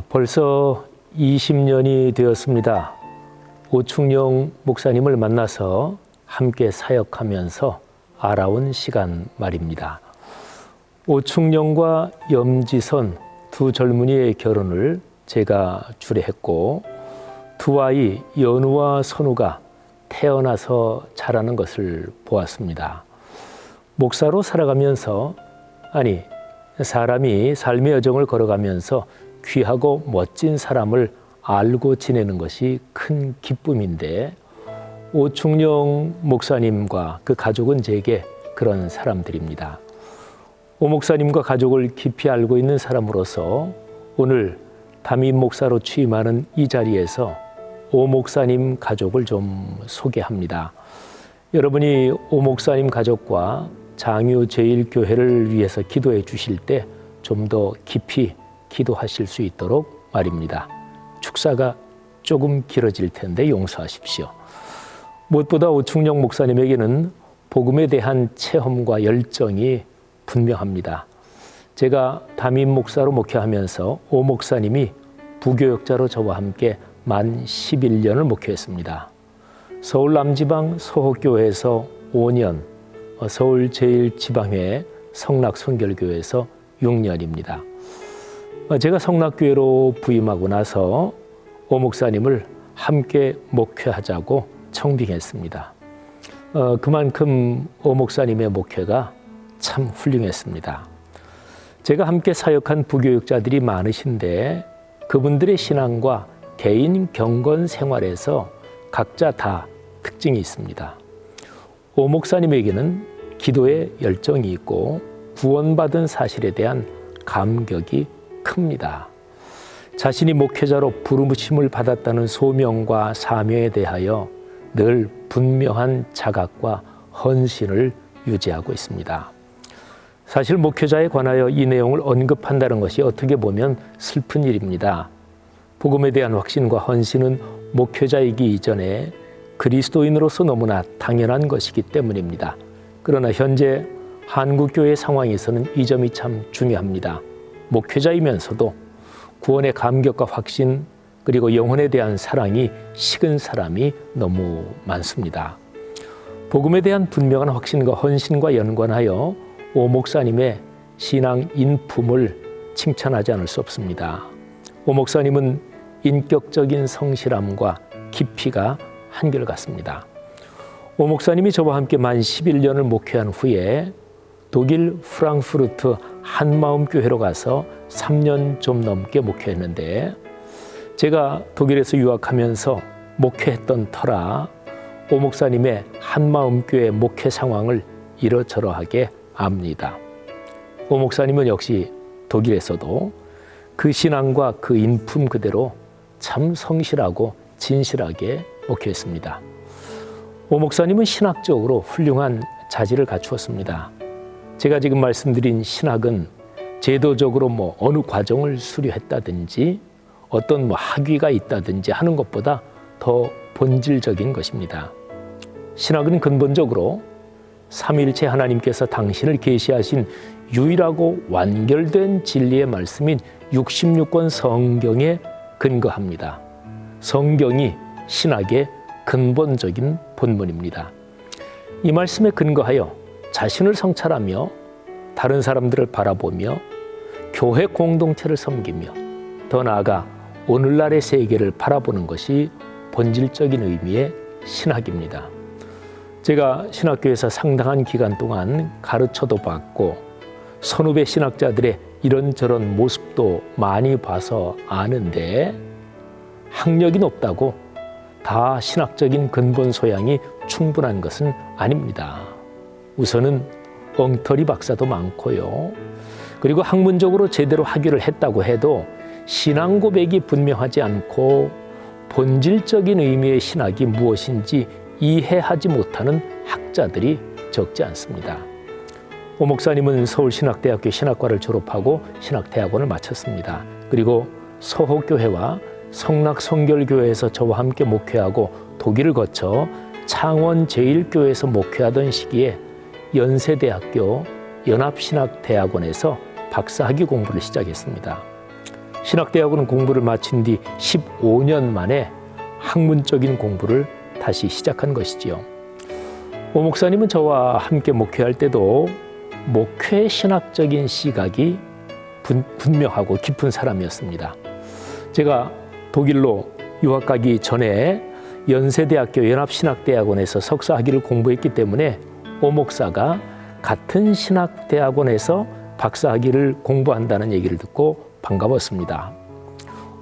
벌써 20년이 되었습니다. 오충영 목사님을 만나서 함께 사역하면서 알아온 시간 말입니다. 오충영과 염지선 두 젊은이의 결혼을 제가 주례했고 두 아이 연우와 선우가 태어나서 자라는 것을 보았습니다. 목사로 살아가면서 사람이 삶의 여정을 걸어가면서 귀하고 멋진 사람을 알고 지내는 것이 큰 기쁨인데 오충영 목사님과 그 가족은 제게 그런 사람들입니다. 오 목사님과 가족을 깊이 알고 있는 사람으로서 오늘 담임 목사로 취임하는 이 자리에서 오 목사님 가족을 좀 소개합니다. 여러분이 오 목사님 가족과 장유제일교회를 위해서 기도해 주실 때 좀 더 깊이 기도하실 수 있도록 말입니다. 축사가 조금 길어질 텐데 용서하십시오. 무엇보다 오충영 목사님에게는 복음에 대한 체험과 열정이 분명합니다. 제가 담임 목사로 목회하면서 오 목사님이 부교역자로 저와 함께 만 11년을 목회했습니다. 서울 남지방 서호교회에서 5년, 서울 제1지방회 성락선결교회에서 6년입니다. 제가 성락교회로 부임하고 나서 오 목사님을 함께 목회하자고 청빙했습니다. 그만큼 오 목사님의 목회가 참 훌륭했습니다. 제가 함께 사역한 부교육자들이 많으신데 그분들의 신앙과 개인 경건 생활에서 각자 다 특징이 있습니다. 오 목사님에게는 기도에 열정이 있고 구원받은 사실에 대한 감격이 큽니다. 자신이 목회자로 부르심을 받았다는 소명과 사명에 대하여 늘 분명한 자각과 헌신을 유지하고 있습니다. 사실 목회자에 관하여 이 내용을 언급한다는 것이 어떻게 보면 슬픈 일입니다. 복음에 대한 확신과 헌신은 목회자이기 이전에 그리스도인으로서 너무나 당연한 것이기 때문입니다. 그러나 현재 한국교회 상황에서는 이 점이 참 중요합니다. 목회자이면서도 구원의 감격과 확신 그리고 영혼에 대한 사랑이 식은 사람이 너무 많습니다. 복음에 대한 분명한 확신과 헌신과 연관하여 오 목사님의 신앙 인품을 칭찬하지 않을 수 없습니다. 오 목사님은 인격적인 성실함과 깊이가 한결같습니다. 오 목사님이 저와 함께 만 11년을 목회한 후에 독일 프랑크푸르트 한마음교회로 가서 3년 좀 넘게 목회했는데 제가 독일에서 유학하면서 목회했던 터라 오 목사님의 한마음교회 목회 상황을 이러저러하게 압니다. 오 목사님은 역시 독일에서도 그 신앙과 그 인품 그대로 참 성실하고 진실하게 목회했습니다. 오 목사님은 신학적으로 훌륭한 자질을 갖추었습니다. 제가 지금 말씀드린 신학은 제도적으로 어느 과정을 수료했다든지 어떤 학위가 있다든지 하는 것보다 더 본질적인 것입니다. 신학은 근본적으로 삼위일체 하나님께서 당신을 계시하신 유일하고 완결된 진리의 말씀인 66권 성경에 근거합니다. 성경이 신학의 근본적인 본문입니다. 이 말씀에 근거하여 자신을 성찰하며 다른 사람들을 바라보며 교회 공동체를 섬기며 더 나아가 오늘날의 세계를 바라보는 것이 본질적인 의미의 신학입니다. 제가 신학교에서 상당한 기간 동안 가르쳐도 받고 선후배 신학자들의 이런저런 모습도 많이 봐서 아는데 학력이 높다고 다 신학적인 근본 소양이 충분한 것은 아닙니다. 우선은 엉터리 박사도 많고요. 그리고 학문적으로 제대로 학위를 했다고 해도 신앙 고백이 분명하지 않고 본질적인 의미의 신학이 무엇인지 이해하지 못하는 학자들이 적지 않습니다. 오 목사님은 서울신학대학교 신학과를 졸업하고 신학대학원을 마쳤습니다. 그리고 서호교회와 성락선결교회에서 저와 함께 목회하고 독일을 거쳐 창원 제1교회에서 목회하던 시기에 연세대학교 연합신학대학원에서 박사학위 공부를 시작했습니다. 신학대학원 공부를 마친 뒤 15년 만에 학문적인 공부를 다시 시작한 것이지요. 오 목사님은 저와 함께 목회할 때도 목회 신학적인 시각이 분명하고 깊은 사람이었습니다. 제가 독일로 유학 가기 전에 연세대학교 연합신학대학원에서 석사학위를 공부했기 때문에 오 목사가 같은 신학대학원에서 박사학위를 공부한다는 얘기를 듣고 반가웠습니다.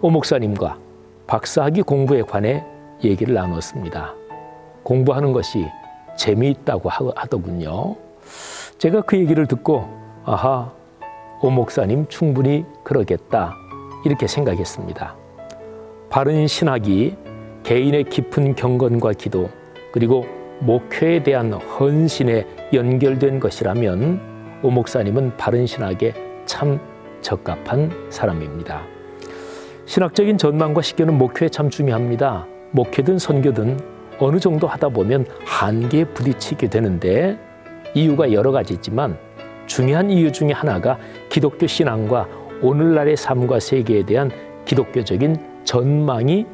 오 목사님과 박사학위 공부에 관해 얘기를 나눴습니다. 공부하는 것이 재미있다고 하더군요. 제가 그 얘기를 듣고 아하, 오 목사님 충분히 그러겠다 이렇게 생각했습니다. 바른 신학이 개인의 깊은 경건과 기도 그리고 목회에 대한 헌신에 연결된 것이라면 오 목사님은 바른 신학에 참 적합한 사람입니다. 신학적인 전망과 식견은 목회에 참 중요합니다. 목회든 선교든 어느 정도 하다 보면 한계에 부딪히게 되는데 이유가 여러 가지 있지만 중요한 이유 중에 하나가 기독교 신앙과 오늘날의 삶과 세계에 대한 기독교적인 전망이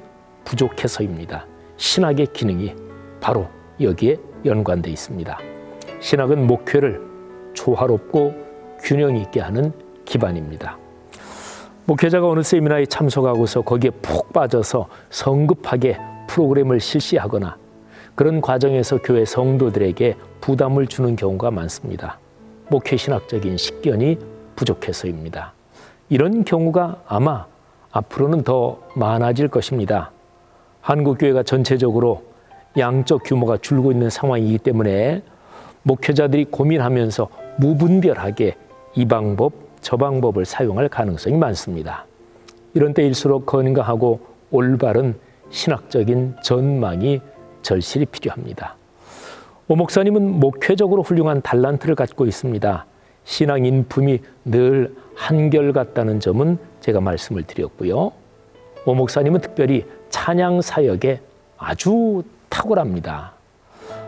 부족해서입니다. 신학의 기능이 바로 여기에 연관되어 있습니다. 신학은 목회를 조화롭고 균형 있게 하는 기반입니다. 목회자가 어느 세미나에 참석하고서 거기에 푹 빠져서 성급하게 프로그램을 실시하거나 그런 과정에서 교회 성도들에게 부담을 주는 경우가 많습니다. 목회 신학적인 식견이 부족해서입니다. 이런 경우가 아마 앞으로는 더 많아질 것입니다. 한국교회가 전체적으로 양적 규모가 줄고 있는 상황이기 때문에 목회자들이 고민하면서 무분별하게 이 방법, 저 방법을 사용할 가능성이 많습니다. 이런 때일수록 건강하고 올바른 신학적인 전망이 절실히 필요합니다. 오 목사님은 목회적으로 훌륭한 달란트를 갖고 있습니다. 신앙 인품이 늘 한결같다는 점은 제가 말씀을 드렸고요. 오 목사님은 특별히 찬양 사역에 아주 탁월합니다.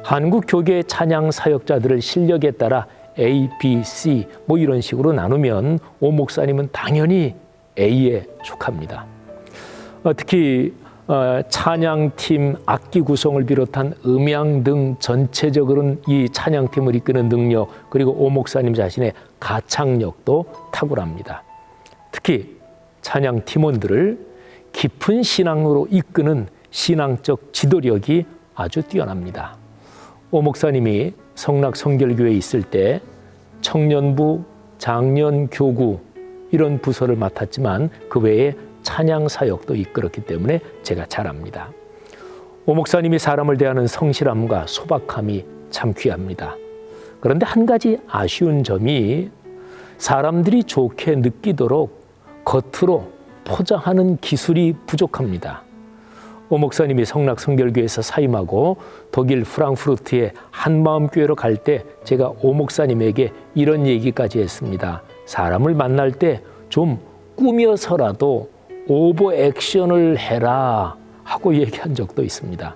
한국 교계의 찬양 사역자들을 실력에 따라 A, B, C 뭐 이런 식으로 나누면 오 목사님은 당연히 A에 속합니다. 특히 찬양팀 악기 구성을 비롯한 음향 등 전체적으로는 이 찬양팀을 이끄는 능력 그리고 오 목사님 자신의 가창력도 탁월합니다. 특히 찬양 팀원들을 깊은 신앙으로 이끄는 신앙적 지도력이 아주 뛰어납니다. 오 목사님이 성락성결교회에 있을 때 청년부, 장년교구 이런 부서를 맡았지만 그 외에 찬양 사역도 이끌었기 때문에 제가 잘 압니다. 오 목사님이 사람을 대하는 성실함과 소박함이 참 귀합니다. 그런데 한 가지 아쉬운 점이 사람들이 좋게 느끼도록 겉으로 포장하는 기술이 부족합니다. 오 목사님이 성락성결교회에서 사임하고 독일 프랑크푸르트의 한마음교회로 갈 때 제가 오 목사님에게 이런 얘기까지 했습니다. 사람을 만날 때 좀 꾸며서라도 오버 액션을 해라 하고 얘기한 적도 있습니다.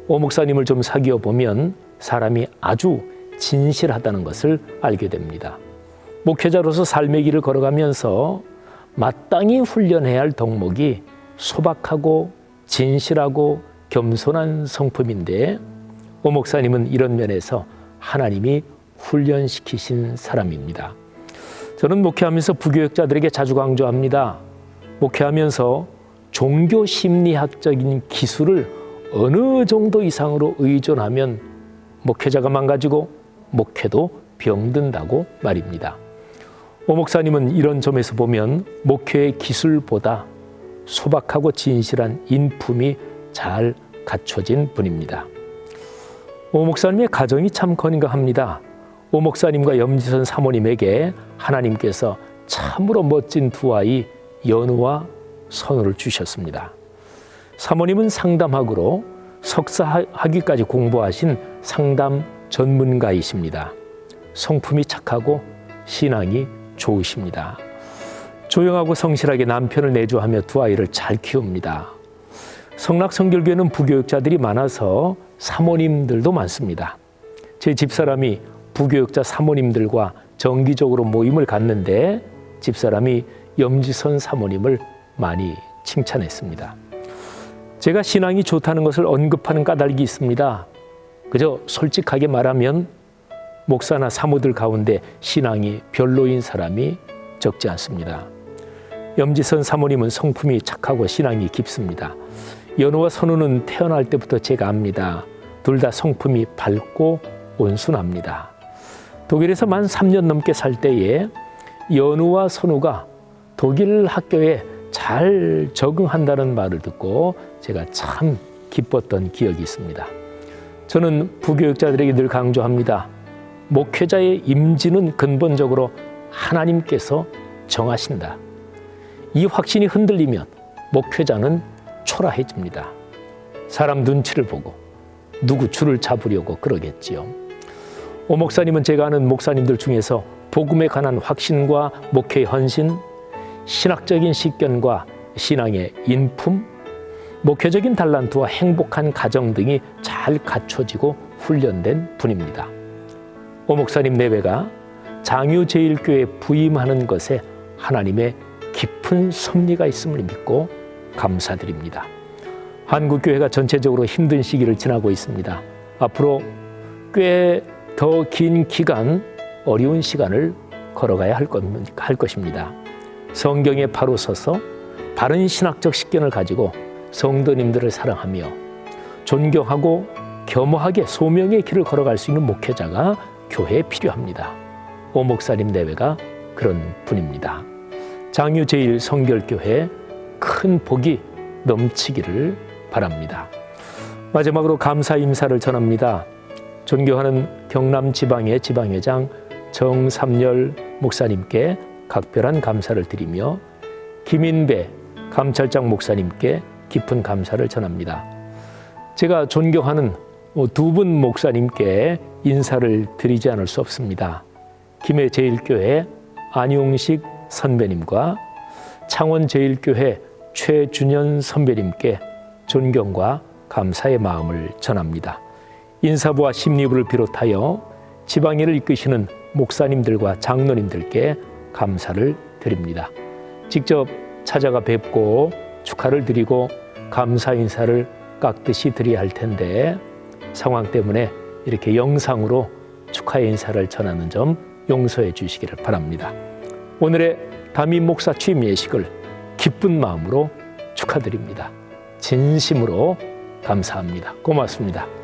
오 목사님을 좀 사귀어 보면 사람이 아주 진실하다는 것을 알게 됩니다. 목회자로서 삶의 길을 걸어가면서 마땅히 훈련해야 할 덕목이 소박하고 진실하고 겸손한 성품인데 오 목사님은 이런 면에서 하나님이 훈련시키신 사람입니다. 저는 목회하면서 부교역자들에게 자주 강조합니다. 목회하면서 종교 심리학적인 기술을 어느 정도 이상으로 의존하면 목회자가 망가지고 목회도 병든다고 말입니다. 오 목사님은 이런 점에서 보면 목회의 기술보다 소박하고 진실한 인품이 잘 갖춰진 분입니다. 오 목사님의 가정이 참 건강합니다. 오 목사님과 염지선 사모님에게 하나님께서 참으로 멋진 두 아이 연우와 선우를 주셨습니다. 사모님은 상담학으로 석사 학위까지 공부하신 상담 전문가이십니다. 성품이 착하고 신앙이 좋으십니다. 조용하고 성실하게 남편을 내조하며 두 아이를 잘 키웁니다. 성락성결교회는 부교역자들이 많아서 사모님들도 많습니다. 제 집사람이 부교역자 사모님들과 정기적으로 모임을 갖는데 집사람이 염지선 사모님을 많이 칭찬했습니다. 제가 신앙이 좋다는 것을 언급하는 까닭이 있습니다. 그저 솔직하게 말하면 목사나 사모들 가운데 신앙이 별로인 사람이 적지 않습니다. 염지선 사모님은 성품이 착하고 신앙이 깊습니다. 연우와 선우는 태어날 때부터 제가 압니다. 둘 다 성품이 밝고 온순합니다. 독일에서 만 3년 넘게 살 때에 연우와 선우가 독일 학교에 잘 적응한다는 말을 듣고 제가 참 기뻤던 기억이 있습니다. 저는 부교육자들에게 늘 강조합니다. 목회자의 임지는 근본적으로 하나님께서 정하신다. 이 확신이 흔들리면 목회자는 초라해집니다. 사람 눈치를 보고 누구 줄을 잡으려고 그러겠지요. 오 목사님은 제가 아는 목사님들 중에서 복음에 관한 확신과 목회의 헌신, 신학적인 식견과 신앙의 인품, 목회적인 달란트와 행복한 가정 등이 잘 갖춰지고 훈련된 분입니다. 오 목사님 내외가 장유제일교회에 부임하는 것에 하나님의 깊은 섭리가 있음을 믿고 감사드립니다. 한국교회가 전체적으로 힘든 시기를 지나고 있습니다. 앞으로 꽤 더 긴 기간 어려운 시간을 걸어가야 할 것입니다. 성경에 바로 서서 바른 신학적 식견을 가지고 성도님들을 사랑하며 존경하고 겸허하게 소명의 길을 걸어갈 수 있는 목회자가 교회에 필요합니다. 오 목사님 내외가 그런 분입니다. 장유제일 성결교회 큰 복이 넘치기를 바랍니다. 마지막으로 감사 인사를 전합니다. 존경하는 경남 지방의 지방회장 정삼열 목사님께 각별한 감사를 드리며 김인배 감찰장 목사님께 깊은 감사를 전합니다. 제가 존경하는 두 분 목사님께 인사를 드리지 않을 수 없습니다. 김해제일교회 안용식 선배님과 창원제일교회 최준현 선배님께 존경과 감사의 마음을 전합니다. 인사부와 심리부를 비롯하여 지방회를 이끄시는 목사님들과 장로님들께 감사를 드립니다. 직접 찾아가 뵙고 축하를 드리고 감사 인사를 깍듯이 드려야 할 텐데 상황 때문에 이렇게 영상으로 축하의 인사를 전하는 점 용서해 주시기를 바랍니다. 오늘의 담임 목사 취임 예식을 기쁜 마음으로 축하드립니다. 진심으로 감사합니다. 고맙습니다.